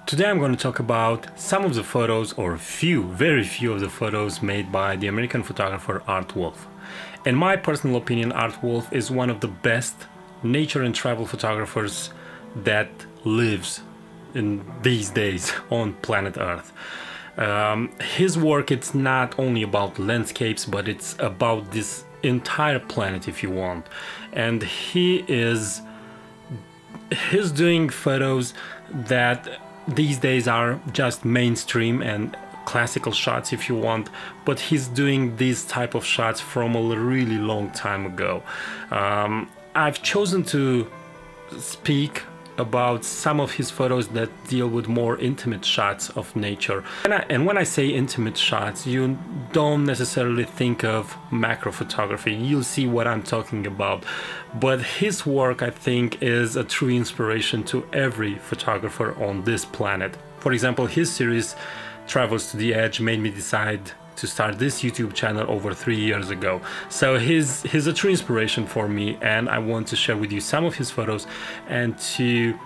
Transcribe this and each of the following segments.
Today I'm going to talk about some of the photos, or very few of the photos made by the American photographer Art Wolfe. In my personal opinion, Art Wolfe is one of the best nature and travel photographers that lives in these days on planet Earth. His work, it's not only about landscapes, but it's about this entire planet, if you want. And he's doing photos that these days are just mainstream and classical shots, if you want, but he's doing these type of shots from a really long time ago. I've chosen to speak about some of his photos that deal with more intimate shots of nature. And when I say intimate shots, you don't necessarily think of macro photography. You'll see what I'm talking about. But his work, I think, is a true inspiration to every photographer on this planet. For example, his series Travels to the Edge made me decide to start this YouTube channel over 3 years ago. So he's a true inspiration for me, and I want to share with you some of his photos and to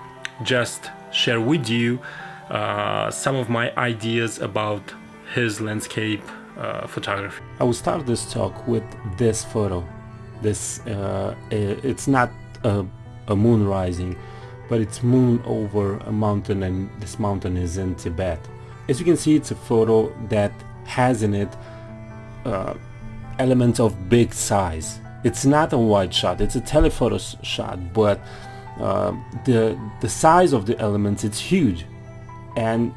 just share with you some of my ideas about his landscape photography. I will start this talk with this photo. It's not a moon rising, but it's moon over a mountain, and this mountain is in Tibet. As you can see, it's a photo that has in it elements of big size. It's not a wide shot, it's a telephoto shot, but the size of the elements, it's huge. And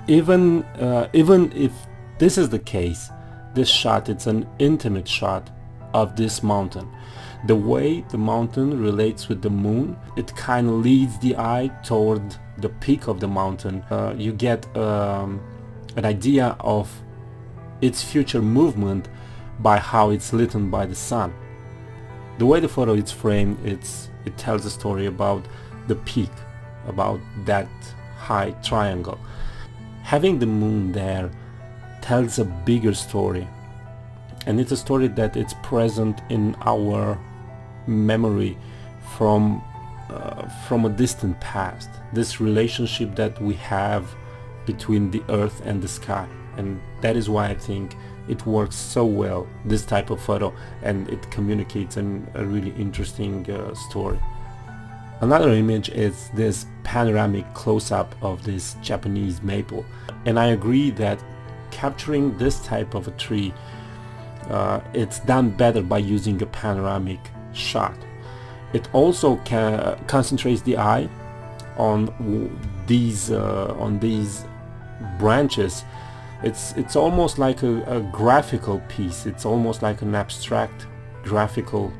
even if this is the case, this shot, it's an intimate shot of this mountain. The way the mountain relates with the moon, it kind of leads the eye toward the peak of the mountain. You get an idea of its future movement by how it's lit by the sun. The way the photo is framed, it tells a story about the peak, about that high triangle. Having the moon there tells a bigger story, and it's a story that it's present in our memory from a distant past. This relationship that we have between the earth and the sky. And that is why I think it works so well, this type of photo, and it communicates a really interesting story. Another image is this panoramic close-up of this Japanese maple. And I agree that capturing this type of a tree, it's done better by using a panoramic shot. It also concentrates the eye on these branches. It's almost like a graphical piece. It's almost like an abstract graphical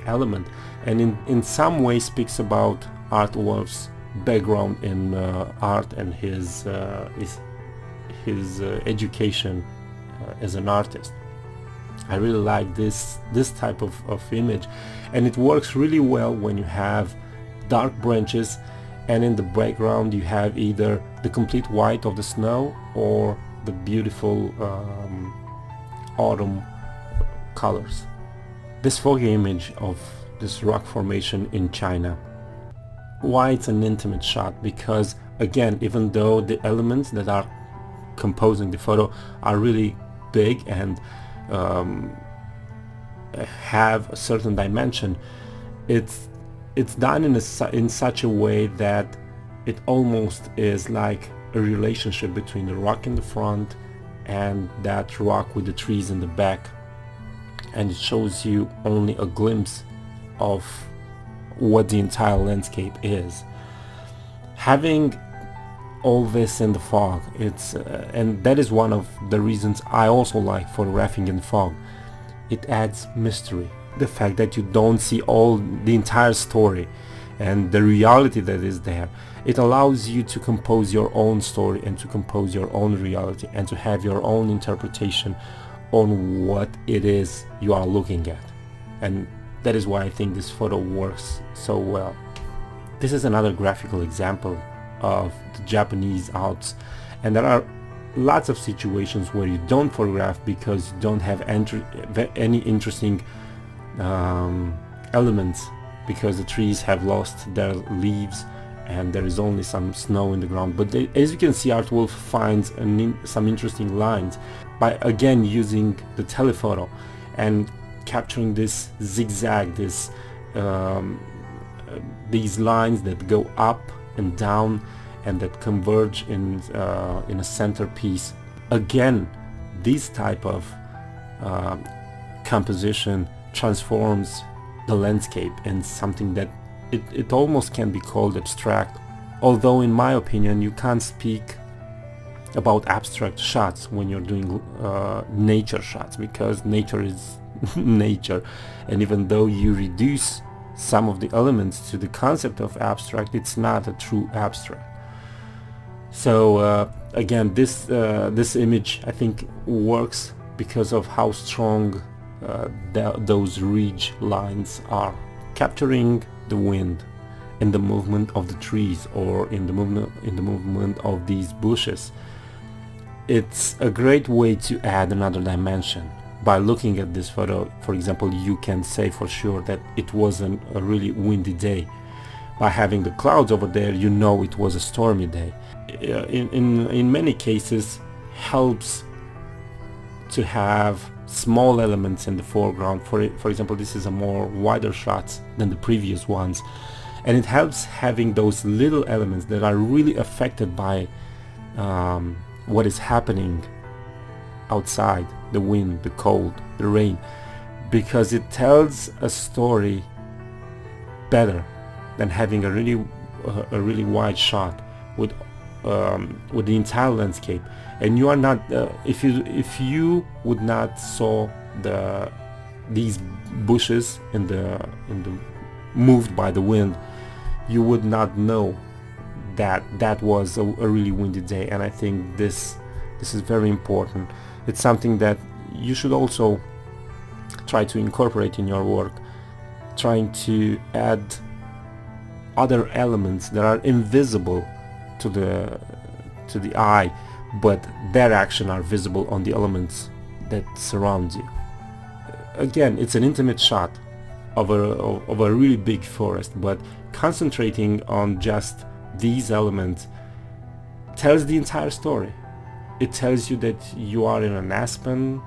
element, and in some way speaks about Art Wolfe's background in art and his education as an artist. I really like this type of image, and it works really well when you have dark branches and in the background you have either the complete white of the snow or the beautiful autumn colors. This foggy image of this rock formation in China. Why it's an intimate shot? Because again, even though the elements that are composing the photo are really big and have a certain dimension, it's done in such a way that it almost is like a relationship between the rock in the front and that rock with the trees in the back, and it shows you only a glimpse of what the entire landscape is. Having all this in the fog, and that is one of the reasons I also like photographing in fog. It adds mystery. The fact that you don't see the entire story and the reality that is there, it allows you to compose your own story and to compose your own reality and to have your own interpretation on what it is you are looking at. And that is why I think this photo works so well. This is another graphical example of the Japanese Alps, and there are lots of situations where you don't photograph because you don't have any interesting elements, because the trees have lost their leaves and there is only some snow in the ground. But as you can see, Wolfe finds some interesting lines by again using the telephoto and capturing this zigzag, these lines that go up and down and that converge in a centerpiece. Again, this type of composition transforms the landscape in something that it almost can be called abstract, although in my opinion you can't speak about abstract shots when you're doing nature shots, because nature is nature, and even though you reduce some of the elements to the concept of abstract, it's not a true abstract. So again, this image I think works because of how strong those ridge lines are, capturing the wind in the movement of the trees or in the movement of these bushes. It's a great way to add another dimension. By looking at this photo, for example, you can say for sure that it wasn't a really windy day. By having the clouds over there, you know it was a stormy day. In many cases, helps to have small elements in the foreground. For example, this is a more wider shots than the previous ones, and it helps having those little elements that are really affected by what is happening outside, the wind, the cold, the rain, because it tells a story better than having a really wide shot with the entire landscape. And you are not if you would not saw these bushes in the moved by the wind, you would not know that was a really windy day. And I think this is very important. It's something that you should also try to incorporate in your work, trying to add other elements that are invisible to the eye, but their action are visible on the elements that surround you. Again, it's an intimate shot of a really big forest, but concentrating on just these elements tells the entire story. It tells you that you are in an aspen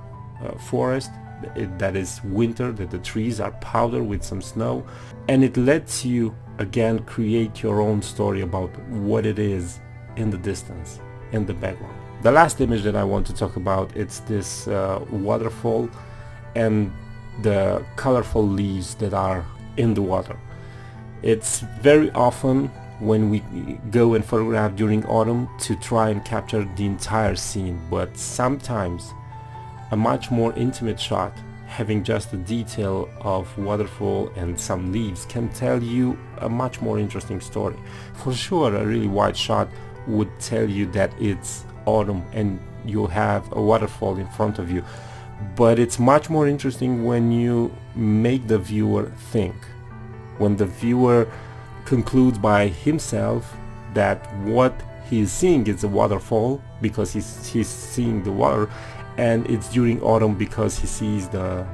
forest, that is winter, that the trees are powdered with some snow, and it lets you again create your own story about what it is in the distance, in the background. The last image that I want to talk about, it's this waterfall and the colorful leaves that are in the water. It's very often when we go and photograph during autumn to try and capture the entire scene, but sometimes a much more intimate shot, having just the detail of waterfall and some leaves, can tell you a much more interesting story. For sure, a really wide shot would tell you that it's autumn and you have a waterfall in front of you, but it's much more interesting when you make the viewer think, when the viewer concludes by himself that what he is seeing is a waterfall because he's seeing the water, and it's during autumn because he sees the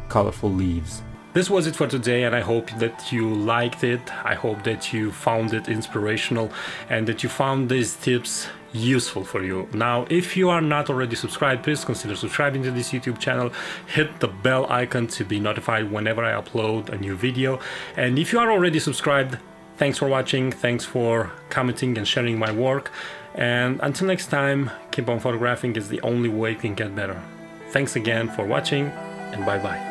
colorful leaves. This was it for today, and I hope that you liked it. I hope that you found it inspirational and that you found these tips useful for you. Now, if you are not already subscribed, please consider subscribing to this YouTube channel. Hit the bell icon to be notified whenever I upload a new video. And if you are already subscribed, thanks for watching, thanks for commenting and sharing my work. And until next time, keep on photographing. It's the only way we can get better. Thanks again for watching, and bye bye.